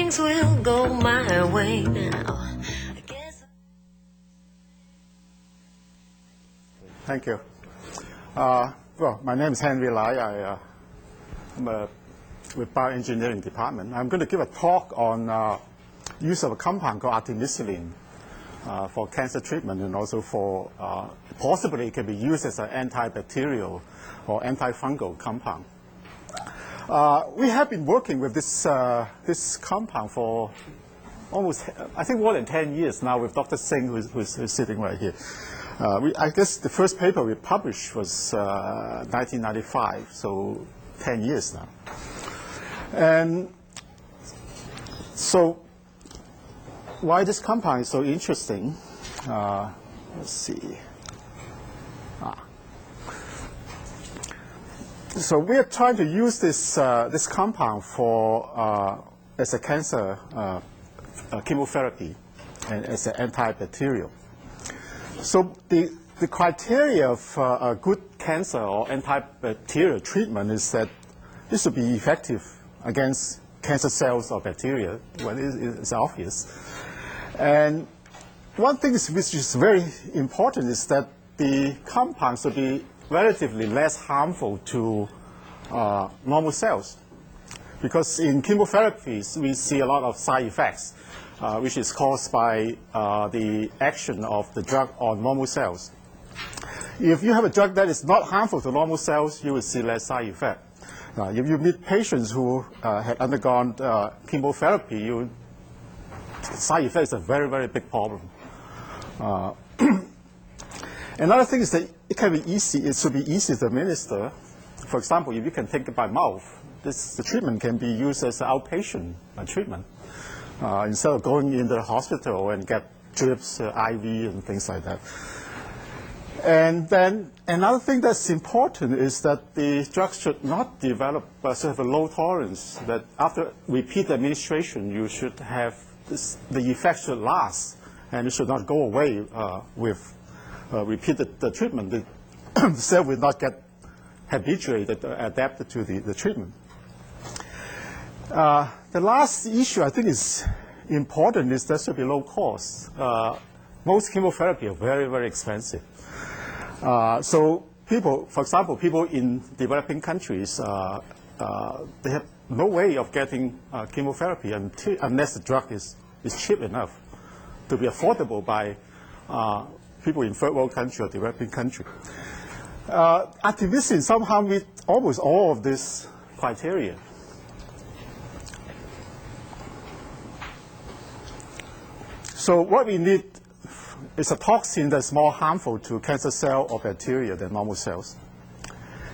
things will go my way now. I guess. Thank you. Well, my name is Henry Lai. I'm with bioengineering department. I'm going to give a talk on use of a compound called artemisinin for cancer treatment, and also for possibly it can be used as an antibacterial or antifungal compound. We have been working with this compound for almost, I think, more than 10 years now with Dr. Singh, who's sitting right here. I guess the first paper we published was 1995, so 10 years now. And so why this compound is so interesting, let's see. So we are trying to use this compound for as a cancer chemotherapy and as an antibacterial. So the criteria of a good cancer or antibacterial treatment is that this should be effective against cancer cells or bacteria. Well, it's obvious. And one thing which is very important is that the compound should be relatively less harmful to normal cells. Because in chemotherapies, we see a lot of side effects, which is caused by the action of the drug on normal cells. If you have a drug that is not harmful to normal cells, you will see less side effect. If you meet patients who had undergone chemotherapy, side effects are a very, very big problem. Another thing is that it can be easy. It should be easy to administer. For example, if you can take it by mouth, the treatment can be used as an outpatient treatment instead of going into the hospital and get drips, IV, and things like that. And then another thing that's important is that the drug should not develop, should have a low tolerance, that after repeat administration, you should have the effect should last, and it should not go away with repeated treatment. The cell will not get habituated, adapted to the treatment. The last issue I think is important is that should be low cost. Most chemotherapy are very, very expensive. So people, for example, people in developing countries, they have no way of getting chemotherapy unless the drug is cheap enough to be affordable by people in third world country or developing country. Artemisinin somehow meet almost all of these criteria. So what we need is a toxin that's more harmful to cancer cell or bacteria than normal cells.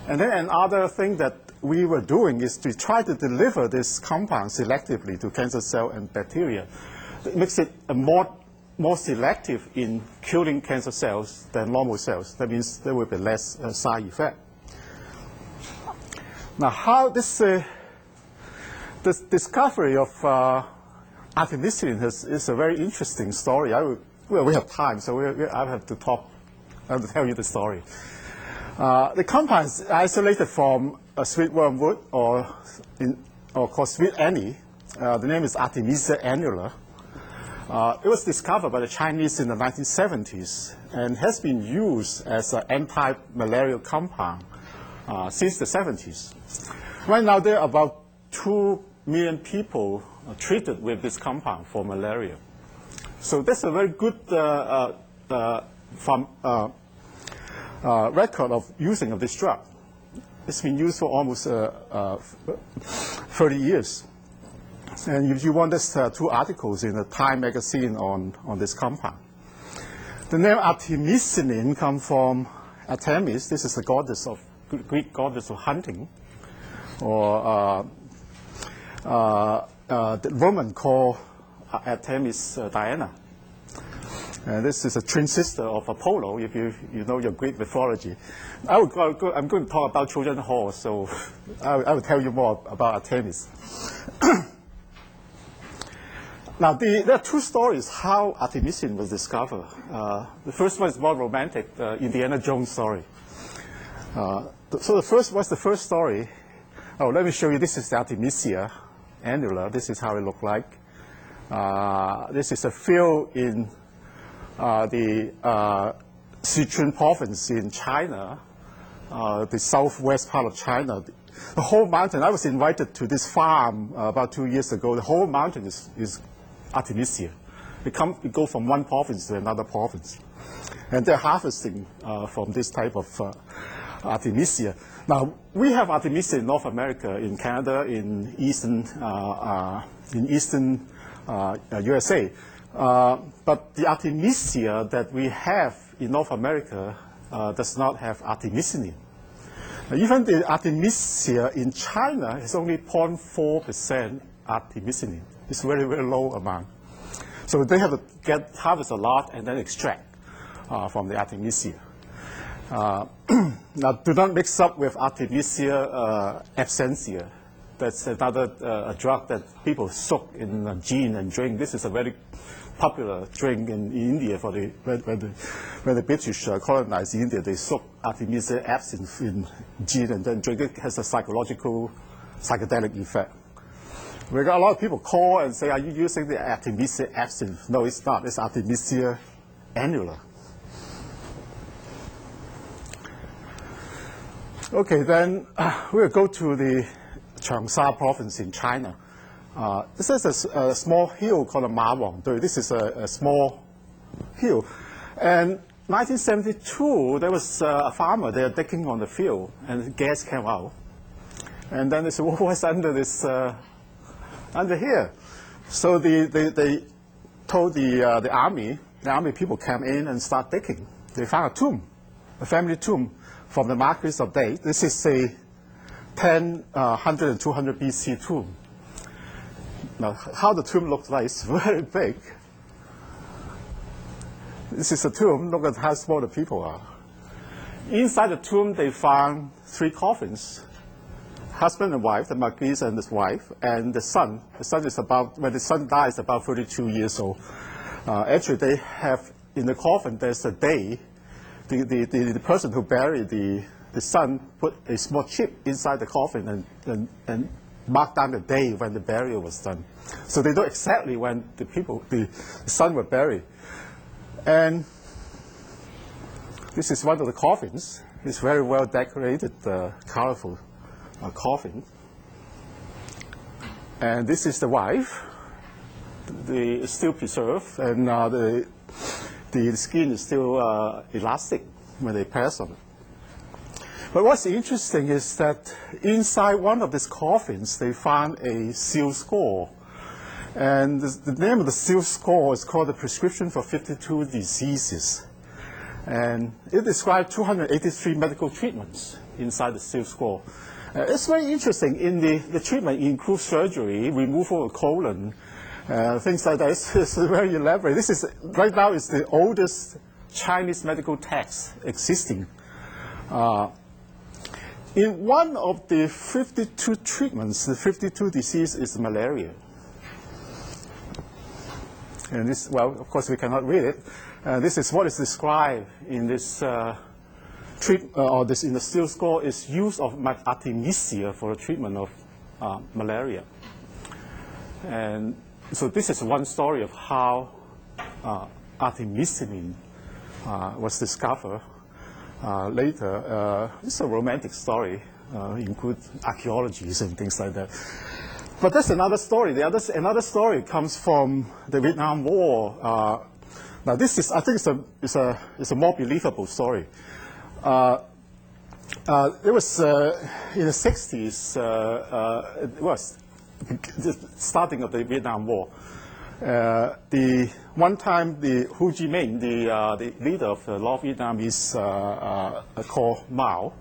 And then another thing that we were doing is to try to deliver this compound selectively to cancer cell and bacteria. It makes it more selective in killing cancer cells than normal cells. That means there will be less side effect. Now, how this discovery of artemisinin is a very interesting story. Well, we have time, so I have to tell you the story. The compound is isolated from a sweet wormwood, or called sweet anise. The name is Artemisia annua. It was discovered by the Chinese in the 1970s and has been used as an anti-malarial compound since the 70s. Right now, there are about 2 million people treated with this compound for malaria. So that's a very good record of using of this drug. It's been used for almost 30 years. And if you want, there's 2 articles in the Time magazine on this compound. The name Artemisinin comes from Artemis. This is the goddess of Greek goddess of hunting, or the Roman called Artemis Diana. And this is a twin sister of Apollo, if you know your Greek mythology. I'm going to talk about Trojan horse, so I will tell you more about Artemis. Now, there are 2 stories how artemisinin was discovered. The first one is more romantic, the Indiana Jones story. So what's the first story? Oh, let me show you. This is the Artemisia. annua. This is how it looked like. This is a field in the Sichuan province in China, the southwest part of China. The whole mountain, I was invited to this farm about 2 years ago. The whole mountain is Artemisia. It goes from one province to another province. And they're harvesting from this type of Artemisia. Now, we have Artemisia in North America, in Canada, in eastern USA. But the Artemisia that we have in North America does not have artemisinin. Even the Artemisia in China is only 0.4% artemisinin. It's very, very low amount. So they have to harvest a lot and then extract from the Artemisia. Now, do not mix up with Artemisia absentia. That's another drug that people soak in gin and drink. This is a very popular drink in India for when the British colonized India. They soak Artemisia absinthe in gin and then drink. It has a psychedelic effect. We got a lot of people call and say, "Are you using the Artemisia absinthe?" No, it's not. It's Artemisia annua. Okay, then we'll go to the Changsha province in China. This is a small hill called Mawangdui. This is a small hill. And 1972, there was a farmer there digging on the field, and gas came out. And then they said, "What's under this, under here?" So they told the army people came in and start digging. They found a tomb, a family tomb from the markers of date. This is a 100 and 200 BC tomb. Now, how the tomb looks like, it's very big. This is a tomb. Look at how small the people are. Inside the tomb, they found 3 coffins. Husband and wife, the marquis and his wife, and the son. The son is when the son dies, about 32 years old. Actually, they have, in the coffin, there's a day. The person who buried the son put a small chip inside the coffin and marked down the day when the burial was done. So they know exactly when the son were buried. And this is one of the coffins. It's very well decorated, colorful coffin. And this is the wife. It's still preserved, and the skin is still elastic when they press on it. But what's interesting is that inside one of these coffins, they found a seal score. And the name of the seal score is called the Prescription for 52 Diseases. And it describes 283 medical treatments inside the seal score. It's very interesting. In the treatment includes surgery, removal of colon, things like that. It's very elaborate. This is, right now, is the oldest Chinese medical text existing. In one of the 52 treatments, the 52 disease is malaria. And this, well, of course, we cannot read it. This is what is described in this in the seal score is use of Artemisia for the treatment of malaria. And so this is one story of how artemisinin was discovered later. It's a romantic story, includes archaeologies and things like that. But that's another story. Another story comes from the Vietnam War. Now this is, I think, it's a more believable story. It was in the 60s. It was the starting of the Vietnam War. One time, the Ho Chi Minh, the leader of the North Vietnamese, called Mao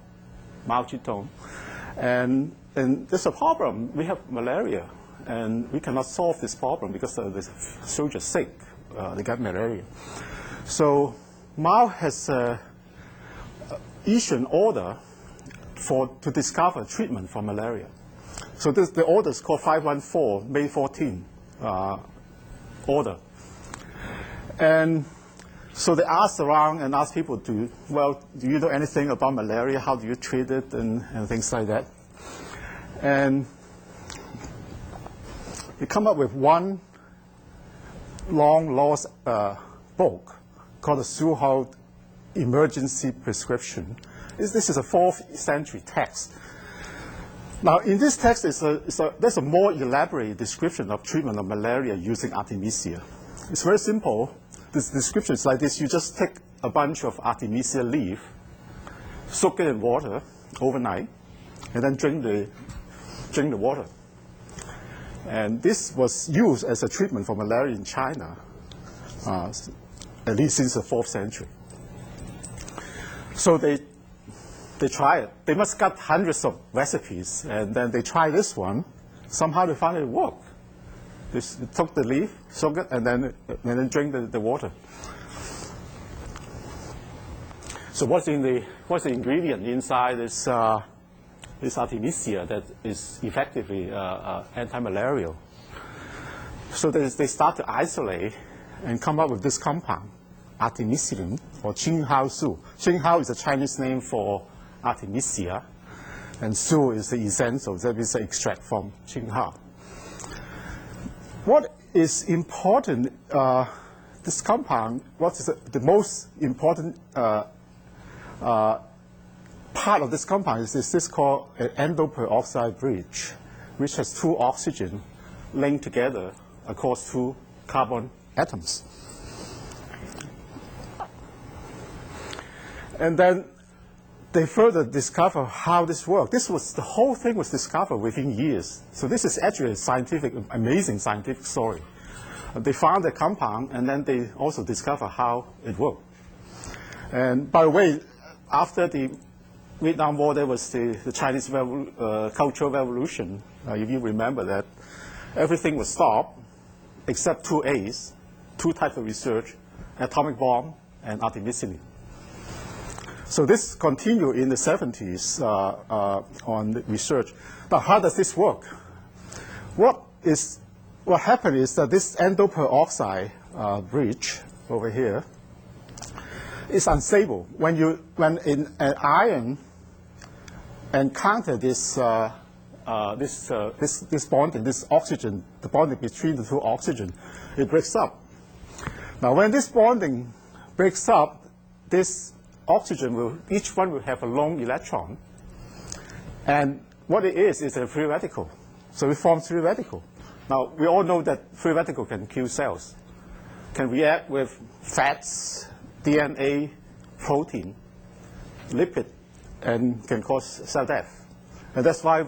Zedong, and there's a problem. We have malaria, and we cannot solve this problem because the soldiers sick. They got malaria. So Mao has issued an order to discover treatment for malaria. So the order is called 514, May 14 order. And so they asked around and asked people do you know anything about malaria? How do you treat it and things like that? And they come up with one long lost book called the Suhalt Emergency Prescription. This is a 4th century text. Now, in this text, there's a more elaborate description of treatment of malaria using Artemisia. It's very simple. This description is like this. You just take a bunch of Artemisia leaf, soak it in water overnight, and then drink the water. And this was used as a treatment for malaria in China, at least since the 4th century. So they try it. They must got hundreds of recipes, and then they try this one. Somehow they found it worked. They took the leaf, soak it, and then drink the water. So what's the ingredient inside this Artemisia that is effectively antimalarial? So they start to isolate and come up with this compound, Artemisinin, or Qinghao Su. Qinghao is a Chinese name for Artemisia, and Su is the essential, that is the extract from Qinghao. What is important, this compound, what is the most important part of this compound is this called an endoperoxide bridge, which has 2 oxygen linked together across 2 carbon atoms. And then they further discover how this works. The whole thing was discovered within years. So this is actually a amazing scientific story. They found the compound, and then they also discover how it worked. And by the way, after the Vietnam War, there was the Chinese Cultural Revolution. If you remember that, everything was stopped except 2 A's, 2 types of research: atomic bomb and Artemisinin. So this continued in the 70s on the research. Now, how does this work? What happened is that this endoperoxide bridge over here is unstable. When an ion encounter this bonding, this oxygen, the bonding between the 2 oxygen, it breaks up. Now, when this bonding breaks up, this oxygen each one will have a lone electron, and what it is a free radical. So it forms free radical. Now, we all know that free radical can kill cells, can react with fats, DNA, protein, lipid, and can cause cell death. And that's why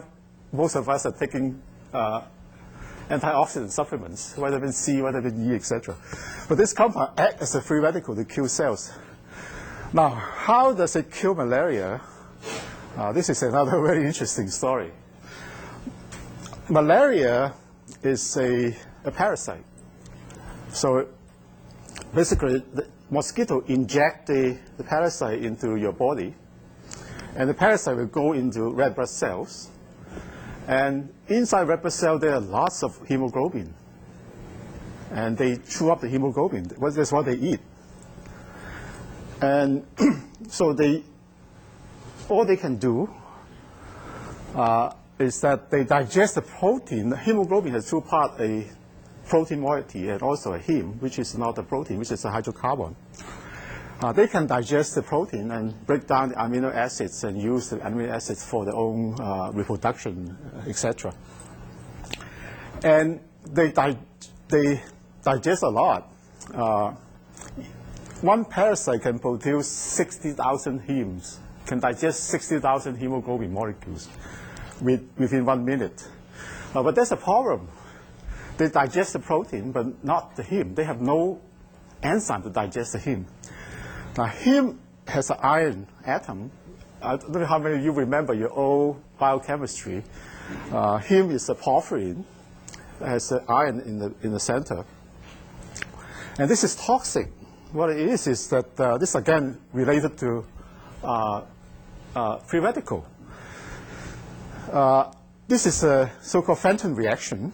most of us are taking antioxidant supplements, vitamin C, vitamin E, etc. But this compound acts as a free radical to kill cells. Now, how does it kill malaria? This is another very interesting story. Malaria is a parasite. So basically, the mosquito inject the parasite into your body, and the parasite will go into red blood cells. And inside red blood cell, there are lots of hemoglobin. And they chew up the hemoglobin. That's what they eat. And so all they can do is that they digest the protein. The hemoglobin has 2 parts, a protein moiety and also a heme, which is not a protein, which is a hydrocarbon. They can digest the protein and break down the amino acids and use the amino acids for their own reproduction, etc. And they digest a lot. One parasite can produce 60,000 hemes, can digest 60,000 hemoglobin molecules within 1 minute. But there's a problem. They digest the protein, but not the heme. They have no enzyme to digest the heme. Now, heme has an iron atom. I don't know how many of you remember your old biochemistry. Heme is a porphyrin. It has an iron in the center. And this is toxic. What it is that this, again, related to free radical. This is a so-called Fenton reaction.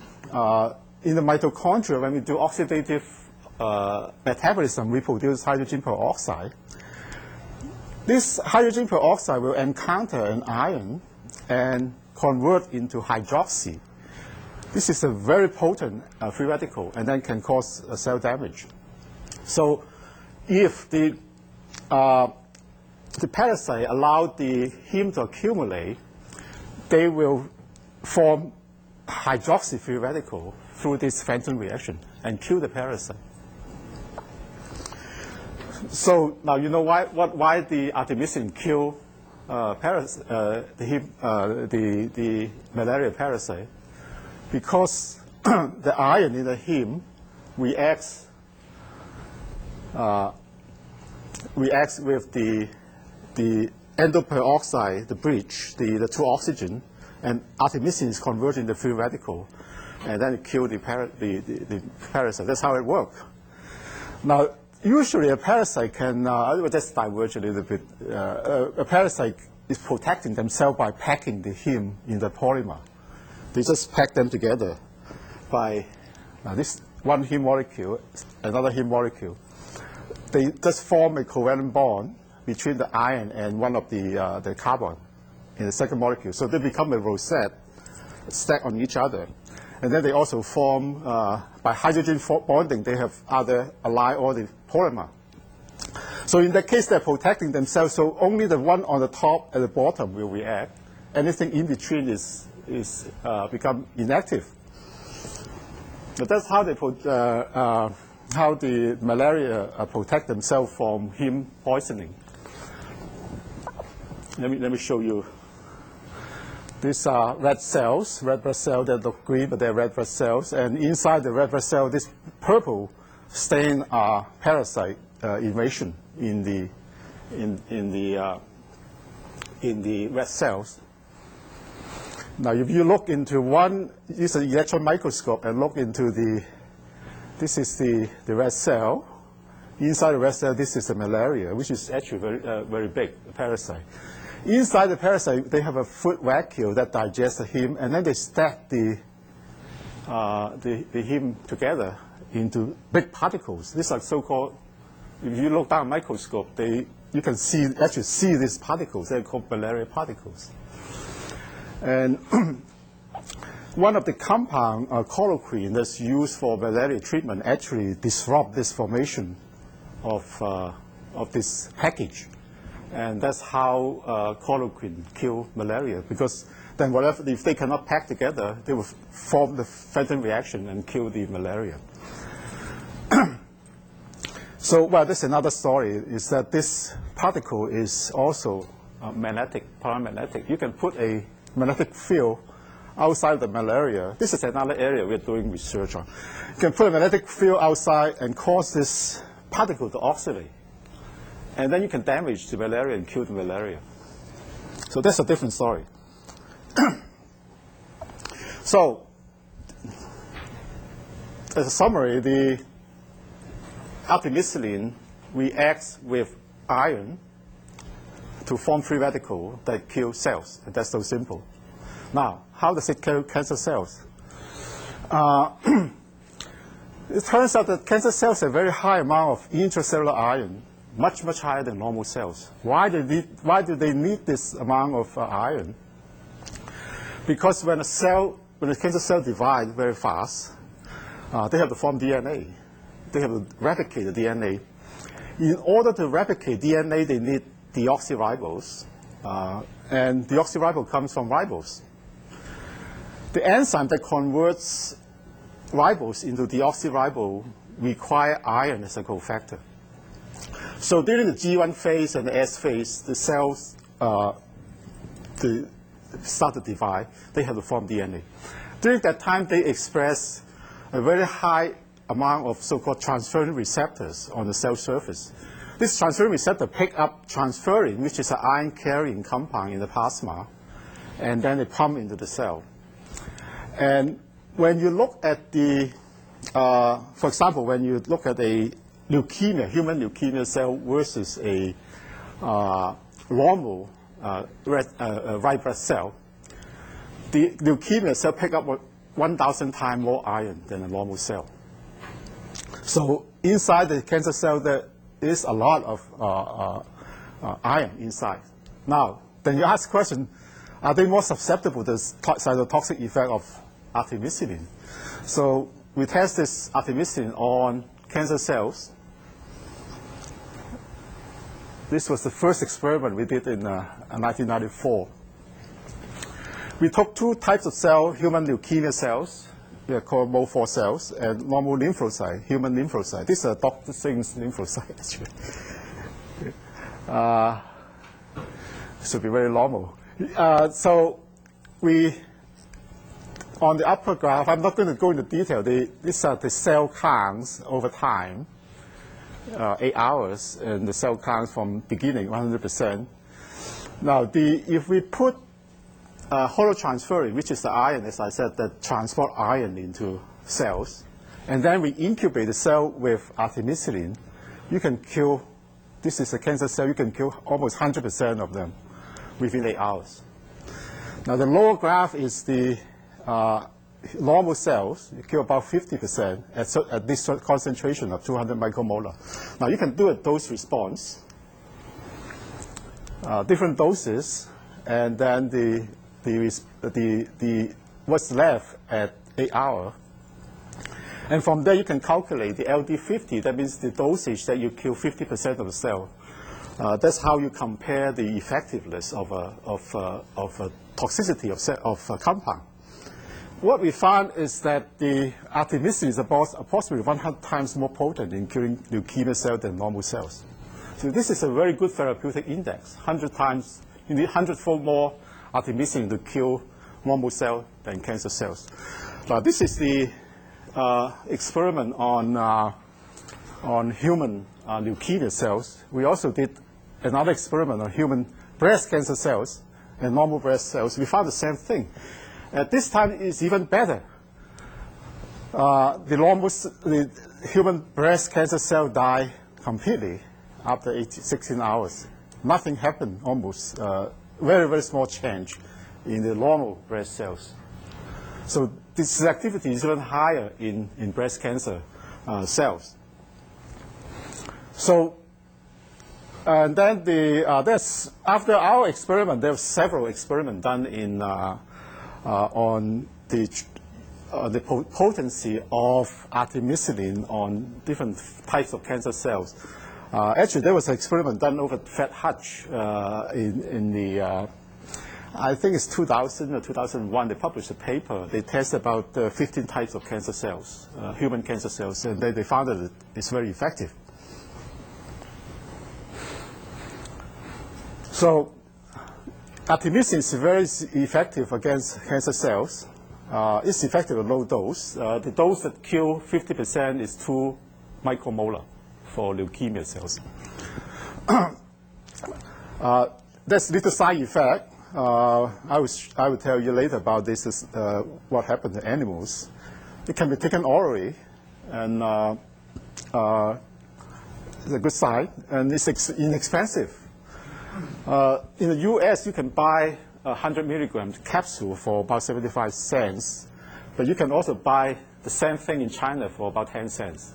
In the mitochondria, when we do oxidative metabolism, we produce hydrogen peroxide. This hydrogen peroxide will encounter an ion and convert into hydroxy. This is a very potent free radical and then can cause cell damage. So if the parasite allowed the heme to accumulate, they will form hydroxy free radical through this Fenton reaction and kill the parasite. So now you know why the artemisinin kill the malaria parasite, because the iron in the heme reacts with the endoperoxide, the bridge, the two oxygen, and artemisinin is converting the free radical, and then it kills the parasite. That's how it works. Now, usually a parasite can, I will just diverge a little bit. A parasite is protecting themselves by packing the heme in the polymer. They just pack them together by this one heme molecule, another heme molecule. They just form a covalent bond between the iron and one of the carbon in the second molecule. So they become a rosette stacked on each other. And then they also form, by hydrogen bonding, they have other allyl or the polymer. So in that case, they're protecting themselves, so only the one on the top and the bottom will react. Anything in between is become inactive. So that's how they how the malaria protect themselves from heme poisoning. Let me show you. These are red cells, red blood cells that look green, but they're red blood cells. And inside the red blood cell, this purple stain are parasite invasion in the red cells. Now, if you look into use an electron microscope and look into this is the red cell. Inside the red cell, this is the malaria, which is actually very big parasite. Inside the parasite, they have a food vacuole that digests the heme, and then they stack the heme together into big particles. These are so-called, if you look down a microscope, you can actually see these particles. They're called malaria particles. And one of the compound, chloroquine, that's used for malaria treatment actually disrupt this formation of this package. And that's how chloroquine kill malaria, because then if they cannot pack together, they will form the Fenton reaction and kill the malaria. So, well, that's another story, is that this particle is also paramagnetic. You can put a magnetic field outside the malaria. This is another area we're doing research on. You can put a magnetic field outside and cause this particle to oxidate. And then you can damage the malaria and kill the malaria. So that's a different story. So, as a summary, the artemisinin reacts with iron to form free radical that kill cells. And that's so simple. Now, how does it kill cancer cells? It turns out that cancer cells have a very high amount of intracellular iron, much higher than normal cells. Why do they need this amount of iron? Because when a cancer cell divides very fast, they have to form DNA. They have to replicate the DNA. In order to replicate DNA, they need deoxyribose, and deoxyribose comes from ribose. The enzyme that converts ribose into deoxyribose require iron as a cofactor. So during the G1 phase and the S phase, the cells start to divide. They have to form DNA. During that time, they express a very high amount of so-called transferrin receptors on the cell surface. This transferrin receptor pick up transferrin, which is an iron-carrying compound in the plasma, and then they pump into the cell. And when you look at for example, when you look at a leukemia, human leukemia cell versus a normal white blood cell, the leukemia cell pick up 1,000 times more iron than a normal cell. So inside the cancer cell, there is a lot of iron inside. Now, then you ask the question, are they more susceptible to the cytotoxic effect of artemisinin. So we test this artemisinin on cancer cells. This was the first experiment we did in 1994. We took two types of cells, human leukemia cells, they are called MO4 cells, and normal lymphocyte, human lymphocyte. These are Dr. Singh's lymphocyte, actually. Should be very normal. So we, on the upper graph, I'm not going to go into detail. These are the cell counts over time, 8 hours, and the cell counts from beginning, 100%. Now, if we put holotransferrin, which is the iron, as I said, that transport iron into cells, and then we incubate the cell with artemisinin, you can kill, this is a cancer cell, you can kill almost 100% of them within 8 hours. Now, the lower graph is the normal cells. You kill about 50% at this concentration of 200 micromolar. Now, you can do a dose response, different doses, and then what's left at 8 hours. And from there, you can calculate the LD50. That means the dosage that you kill 50% of the cell. That's how you compare the effectiveness of toxicity of a compound. What we found is that the artemisinin is approximately 100 times more potent in killing leukemia cells than normal cells. So this is a very good therapeutic index. 100 times, you need 100-fold more artemisinin to kill normal cells than cancer cells. Now, this is the experiment on human leukemia cells. We also did another experiment on human breast cancer cells and normal breast cells. We found the same thing. At this time, it's even better. The human breast cancer cell die completely after 16 hours. Nothing happened almost. Very, very small change in the normal breast cells. So this activity is even higher in breast cancer cells. So, and then after our experiment, there were several experiments done on the potency of artemisinin on different types of cancer cells. Actually, there was an experiment done over Fred Hutch in the, I think it's 2000 or 2001. They published a paper. They tested about 15 types of cancer cells, human cancer cells, and they found that it's very effective. So artemisinin is very effective against cancer cells. It's effective at low dose. The dose that kills 50% is 2 micromolar for leukemia cells. There's little side effect. I will tell you later about this, is what happened to animals. It can be taken orally, and it's a good side, and it's inexpensive. In the US, you can buy a 100 milligram capsule for about 75 cents, but you can also buy the same thing in China for about 10 cents.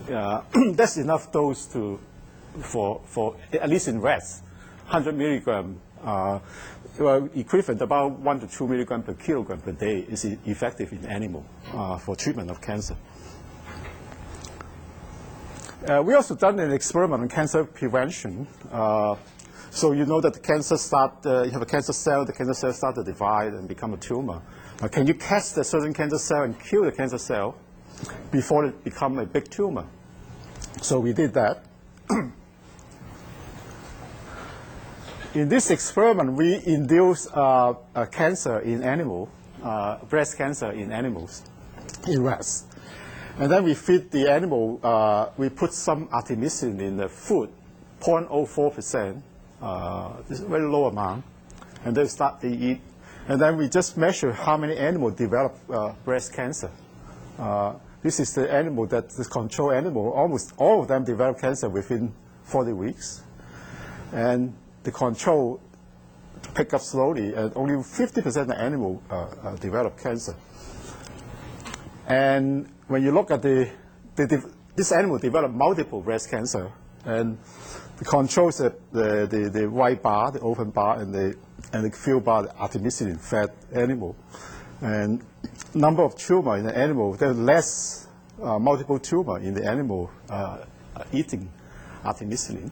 That's enough dose for at least in rats. 100 milligram, equivalent about 1 to 2 milligram per kilogram per day is effective in animal for treatment of cancer. We also done an experiment on cancer prevention. So you know that the cancer you have a cancer cell, the cancer cell starts to divide and become a tumor. Can you catch the certain cancer cell and kill the cancer cell before it becomes a big tumor? So we did that. In this experiment, we induced cancer in animals, breast cancer in animals, in rats. And then we feed the animal, we put some artemisinin in the food, 0.04%, this is a very low amount, and they start to eat. And then we just measure how many animals develop breast cancer. This is the animal the control animal. Almost all of them develop cancer within 40 weeks. And the control pick up slowly, and only 50% of the animal develop cancer. And when you look at this animal developed multiple breast cancer, and the controls the white bar, the open bar, and the field bar, the artemisinin-fed animal. And number of tumor in the animal, there's less multiple tumor in the animal eating artemisinin.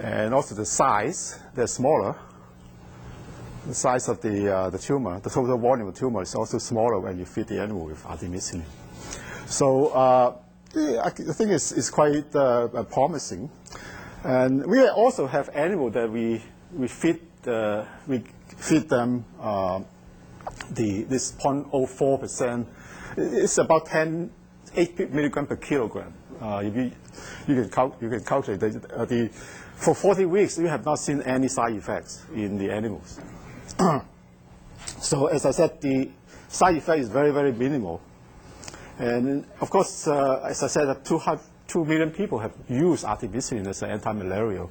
And also the size, they're smaller. The size of the tumor, the total volume of the tumor is also smaller when you feed the animal with artemisinin. So I think it's quite promising. And we also have animals that we feed them this 0.04%. It's about 8 milligram per kilogram. You can calculate for 40 weeks, we have not seen any side effects in the animals. So as I said, the side effect is very, very minimal. And of course, as I said, 2 million people have used artemisinin as an antimalarial.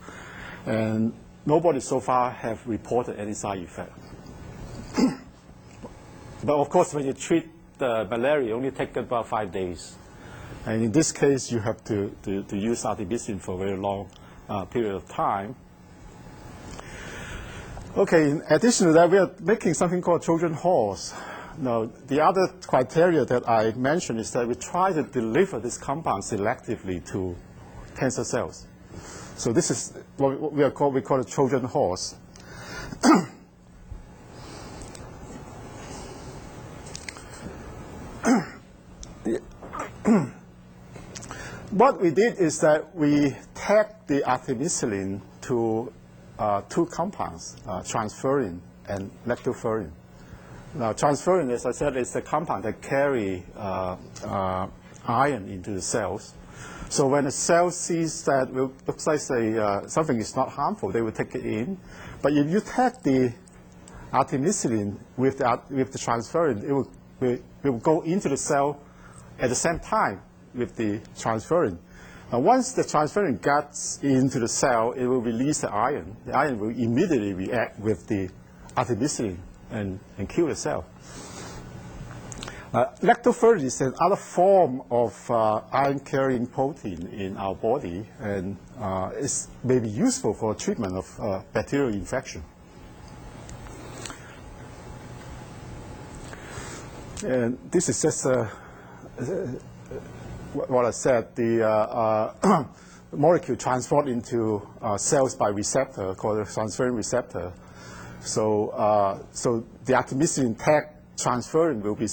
And nobody so far have reported any side effect. But of course, when you treat the malaria, it only takes about 5 days. And in this case, you have to use artemisinin for a very long period of time. Okay, in addition to that, we are making something called Trojan horse. Now, the other criteria that I mentioned is that we try to deliver this compound selectively to cancer cells. So this is what we call a Trojan horse. What we did is that we tagged the artemisinin to 2 compounds, transferrin and lactoferrin. Now, transferrin, as I said, is the compound that carry iron into the cells. So when a cell sees that it looks like something is not harmful, they will take it in. But if you tag the artemisinin with the transferrin, it will go into the cell at the same time with the transferrin. Now, once the transferrin gets into the cell, it will release the iron. The iron will immediately react with the artemisinin and kill the cell. Lactoferrin is another form of iron-carrying protein in our body, and it may be useful for treatment of bacterial infection. And this is just what I said. The molecule transport into cells by receptor called the transferrin receptor. So, so the artemisinin tag transferrin will be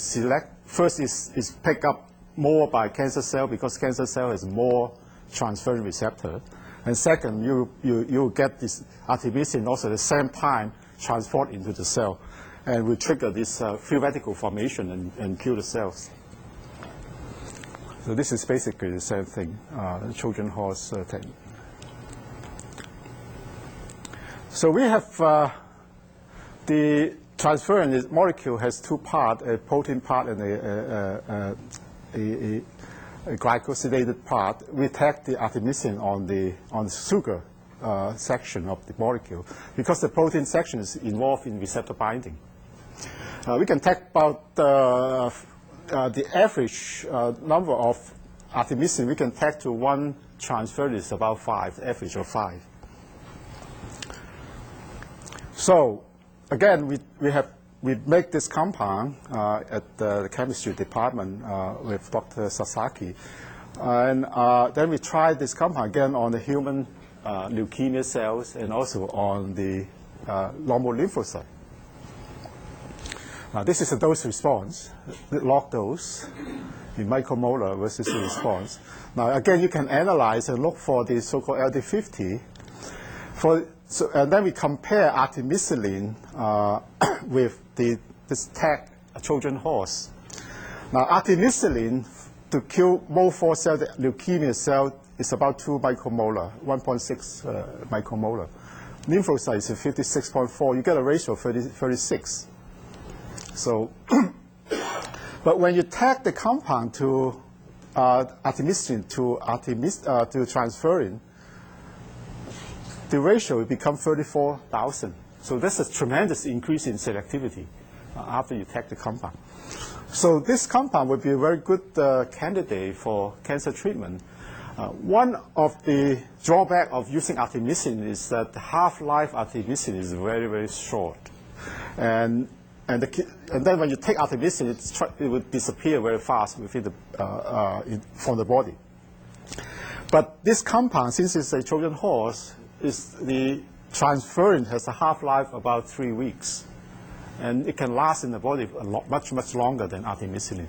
first is picked up more by cancer cell because cancer cell has more transferrin receptor. And second, you get this artemisinin also at the same time transport into the cell and will trigger this free radical formation and kill the cells. So this is basically the same thing, the Trojan horse technique. So we have the transferrin molecule has 2 parts, a protein part and a glycosylated part. We tag the artemisinin on the sugar section of the molecule because the protein section is involved in receptor binding. We can tag about the average number of artemisinin we can tag to 1 transferrin is about 5, the average of 5. So again, we make this compound at the chemistry department with Dr. Sasaki, and then we try this compound again on the human leukemia cells and also on the normal lymphocyte. This is a dose response, the log dose in micromolar versus the response. Now again, you can analyze and look for the so-called LD50. And then we compare artemisinin with this tag Trojan horse. Now artemisinin to kill MO4 cell, the leukemia cell, is about 2 micromolar, 1.6 micromolar. Lymphocyte is 56.4. You get a ratio of 36. So, but when you tag the compound to artemisinin to transferrin, the ratio will become 34,000. So that's a tremendous increase in selectivity after you tag the compound. So this compound would be a very good candidate for cancer treatment. One of the drawbacks of using artemisinin is that the half-life artemisinin is very, very short. And and then when you take artemisinin, it would disappear very fast within from the body. But this compound, since it's a Trojan horse, the transferrin has a half-life about 3 weeks, and it can last in the body much longer than artemisinin.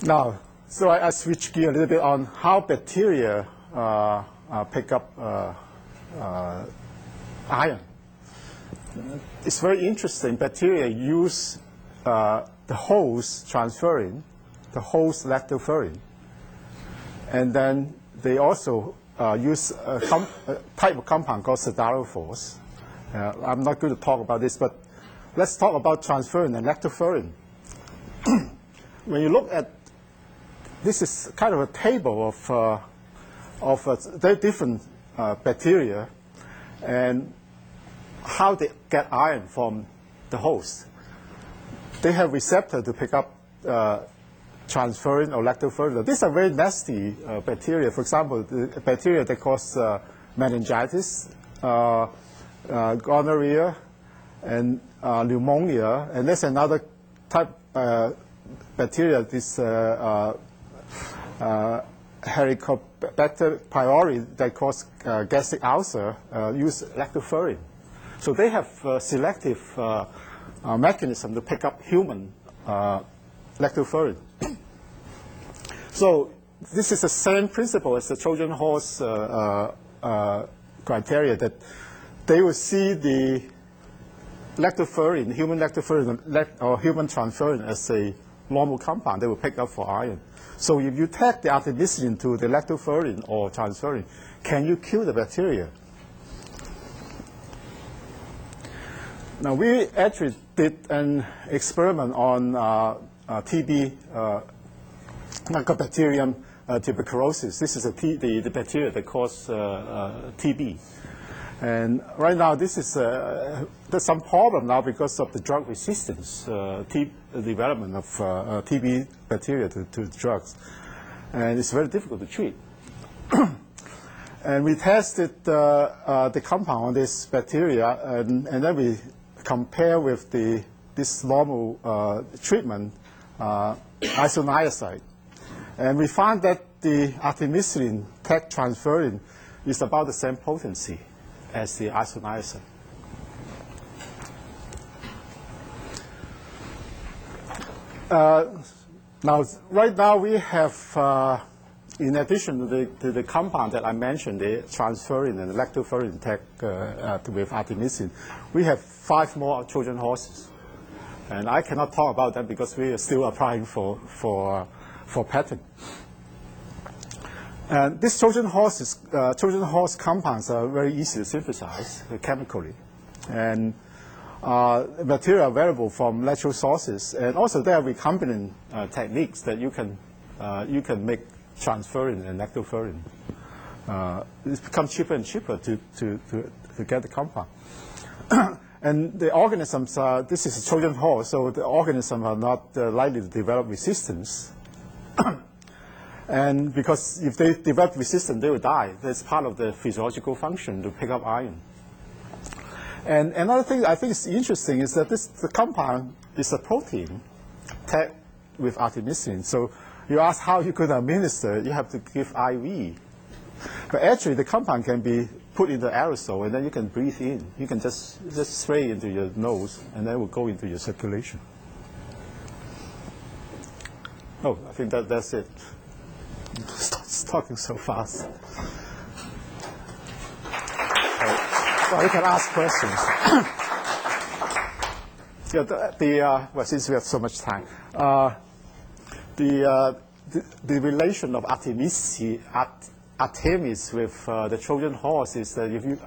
Now, so I switch gear a little bit on how bacteria pick up iron. It's very interesting. Bacteria use the host transferrin, the host lactoferrin, and then they also use a type of compound called siderophores. I'm not going to talk about this, but let's talk about transferrin and lactoferrin. When you look at this, is kind of a table of very different bacteria and how they get iron from the host. They have receptor to pick up transferrin or lactoferrin. These are very nasty bacteria. For example, the bacteria that cause meningitis, gonorrhea, and pneumonia. And there's another type bacteria, this Helicobacter pylori, that cause gastric ulcer, use lactoferrin. So they have selective mechanism to pick up human lactoferrin. So this is the same principle as the Trojan horse criteria, that they will see the lactoferrin, human lactoferrin or human transferrin as a normal compound they will pick up for iron. So if you take the artemisinin to the lactoferrin or transferrin, can you kill the bacteria? Now, we actually did an experiment on TB, Mycobacterium tuberculosis. This is the bacteria that cause TB. And right now, this is there's some problem now because of the drug resistance, the development of TB bacteria to drugs, and it's very difficult to treat. And we tested the compound on this bacteria, and then we compare with this normal treatment, isoniazid, and we found that the artemisinin tech transferrin is about the same potency as the isoniazid. Now, right now we have, in addition to the compound that I mentioned, the transferrin and the lactoferrin tech with artemisinin, we have 5 more Trojan horses. And I cannot talk about them because we are still applying for patent. And these Trojan horse compounds are very easy to synthesize chemically, and material available from natural sources. And also there are recombinant techniques that you can make transferrin and lactoferrin. It's become cheaper and cheaper to get the compound. And the organisms are, this is a Trojan horse, so the organisms are not likely to develop resistance. And because if they develop resistance, they will die. That's part of the physiological function to pick up iron. And another thing I think is interesting is that the compound is a protein tagged with artemisinin. So you ask how you could administer it, you have to give IV. But actually, the compound can be put in the aerosol, and then you can breathe in. You can just spray into your nose, and then it will go into your circulation. Oh, I think that's it. Stop talking so fast. Well, you can ask questions. Well, since we have so much time, the relation of Artemis with the Trojan horse is that if you,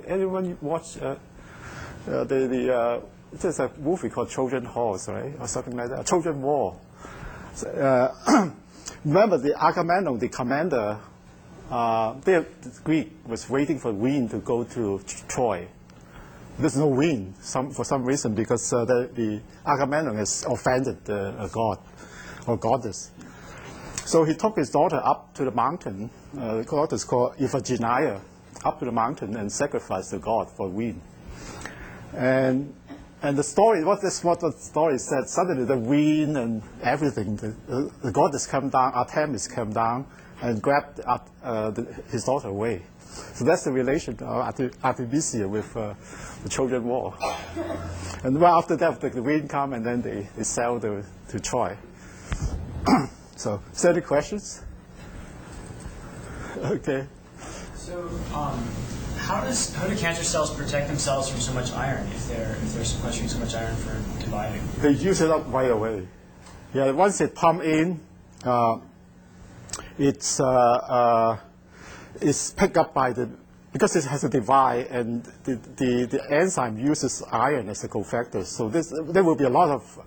anyone watch there's a movie called Trojan Horse, right, or something like that, Trojan War. Remember the Agamemnon, the commander, the Greek was waiting for wind to go to Troy. There's no wind for some reason because the Agamemnon has offended a god or goddess. So he took his daughter up to the mountain. The goddess called Iphigenia, up to the mountain and sacrifice to God for wind. And the story, what the story said, suddenly the wind and everything, the goddess came down, Artemis came down and grabbed his daughter away. So that's the relation of Artemisia with the Trojan War. And well, after that, the wind come and then they sailed to Troy. So, is there any questions? Okay. So, how do cancer cells protect themselves from so much iron if they're sequestering so much iron for dividing? They use it up right away. Yeah, once it pump in, it's picked up by because it has to divide, and the enzyme uses iron as a cofactor. So there will be a lot of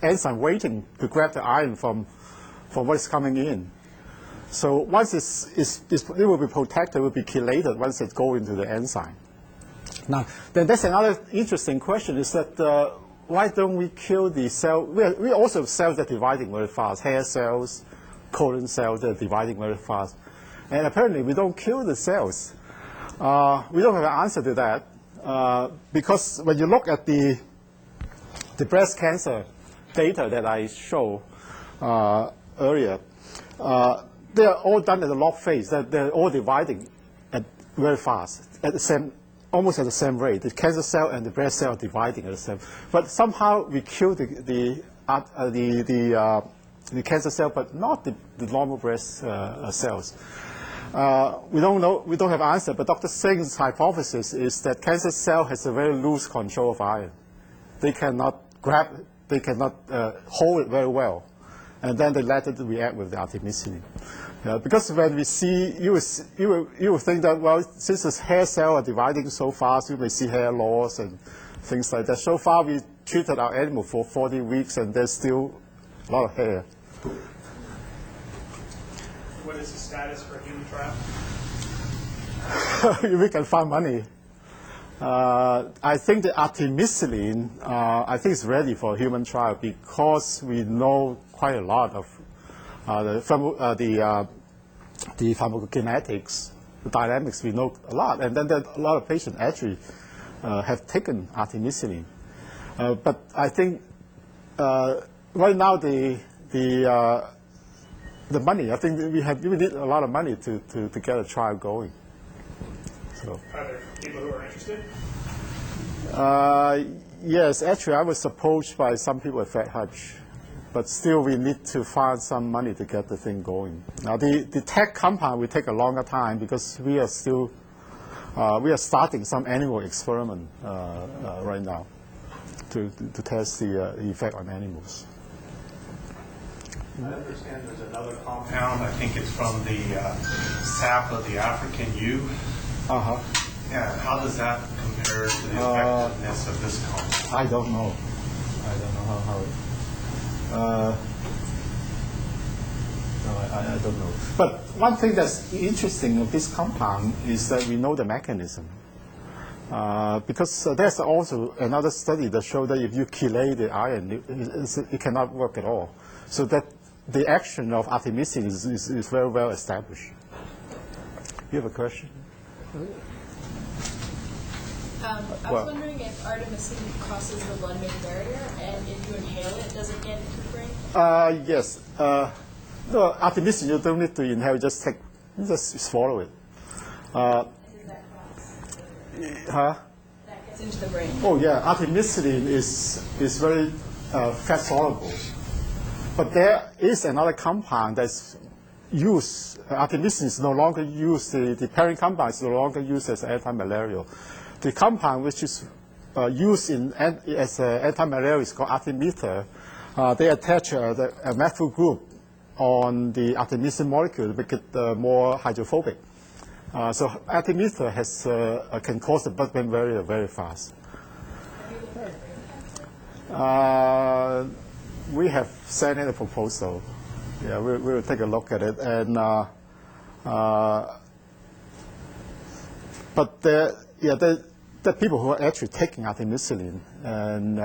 enzyme waiting to grab the iron from what is coming in. So once it will be protected, it will be chelated once it goes into the enzyme. Now, then that's another interesting question, is that why don't we kill the cell? We also have cells that are dividing very fast, hair cells, colon cells that are dividing very fast. And apparently we don't kill the cells. We don't have an answer to that because when you look at the breast cancer data that I showed earlier, they are all done at the log phase. They're all dividing very fast, almost at the same rate. The cancer cell and the breast cell are dividing at the same. But somehow we kill the cancer cell, but not the normal breast cells. We don't know. We don't have an answer. But Dr. Singh's hypothesis is that cancer cell has a very loose control of iron. They cannot grab it. They cannot hold it very well, and then they let it react with the artemisinin. Because when we see, you will think that, well, since the hair cells are dividing so fast, you may see hair loss and things like that. So far, we treated our animal for 40 weeks, and there's still a lot of hair. What is the status for a human trial? We can find money. I think the artemisinin, I think it's ready for a human trial because we know quite a lot of the pharmacokinetics, the dynamics. We know a lot, and then there are a lot of patients actually have taken artemisinin. But I think right now the money, I think we need a lot of money to get a trial going. So. Are there people who are interested? Yes, actually I was approached by some people at Fred Hutch, but still we need to find some money to get the thing going. Now the tech compound will take a longer time because we are still, we are starting some animal experiment right now to test the effect on animals. I understand there's another compound. I think it's from the sap of the African yew. Uh-huh. Yeah, how does that compare to the effectiveness of this compound? I don't know. I don't know how it... no, I don't know. But one thing that's interesting of this compound is that we know the mechanism. Because there's also another study that showed that if you chelate the iron, it cannot work at all. So that the action of artemisinin is very well established. You have a question? I was wondering if artemisinin crosses the blood-brain barrier, and if you inhale it, does it get into the brain? Yes. No, artemisinin you don't need to inhale. Just swallow it. Does that cross? That gets into the brain. Oh yeah, artemisinin is very fat soluble. But there is another compound that's used. Artemisinin is no longer used. The parent compound is no longer used as antimalarial. The compound which is used as antimalarial is called artemether. They attach a methyl group on the artemisinin molecule to make it more hydrophobic. So artemether can cause the blood-brain barrier very fast. We have sent in a proposal. Yeah, we will take a look at it. And but there are people who are actually taking artemisinin, and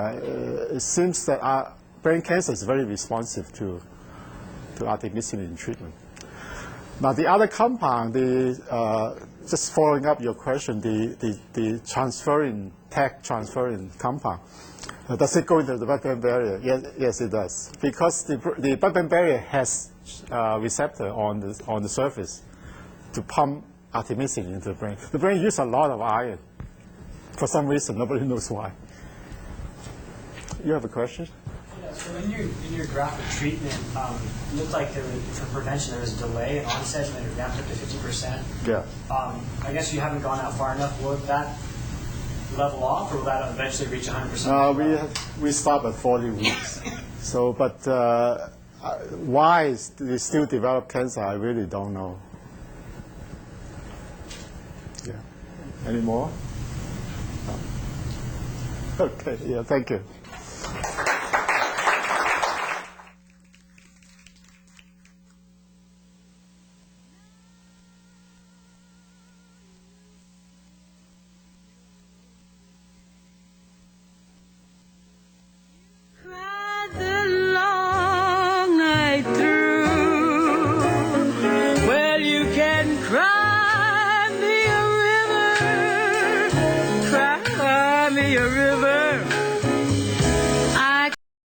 it seems that brain cancer is very responsive to artemisinin treatment. Now the other compound, just following up your question, the transferrin, tag transferrin compound, does it go into the blood-brain barrier? Yes, it does. Because the blood-brain barrier has receptor on the surface to pump artemisinin into the brain. The brain uses a lot of iron. For some reason, nobody knows why. You have a question? Yeah, so in your graph of treatment, it looked like for prevention there was a delay in onset and then it ramped up to 50%. Yeah. I guess you haven't gone out far enough. Will that level off, or will that eventually reach 100%? We stop at 40 weeks. So, but why they still develop cancer, I really don't know. Yeah. Any more? Okay. Yeah. Thank you. a river